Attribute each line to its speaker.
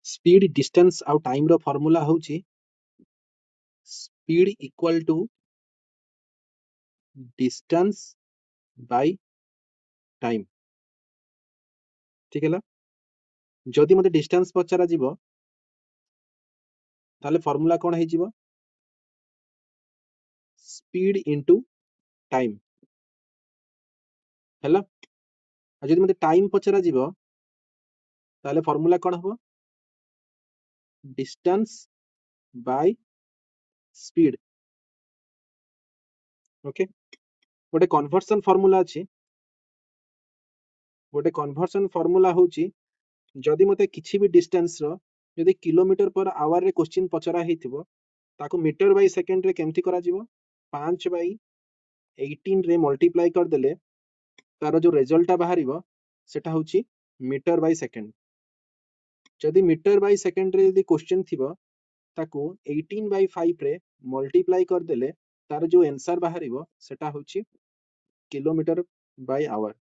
Speaker 1: Speed distance आउ time रो formula होची speed equal to distance by time. ठीक है, जदि मते डिस्टेंस पचरा जीवो ताले फार्मूला कोन हे जीवो स्पीड इनटू टाइम हैला। जदि मते टाइम पचरा जीवो ताले फार्मूला कोन हबो डिस्टेंस बाय स्पीड। ओके, गोटे कन्वर्सन फार्मूला अछि, गोटे कन्वर्सन फार्मूला होची जदि मते किछि भी डिस्टेंस रो जदि किलोमीटर पर आवर रे क्वेश्चन पचरा हेतिबो ताको मीटर बाय सेकंड रे केमति करा जीवो 5 बाय 18 रे मल्टीप्लाई कर देले तार जो रिजल्ट बाहरिबो सेटा होची मीटर बाय सेकंड। जदि मीटर बाय सेकंड रे यदि क्वेश्चन थिबो ताको 18 बाय 5 रे मल्टीप्लाई कर देले तार जो आंसर बाहरिबो सेटा होची किलोमीटर बाय आवर।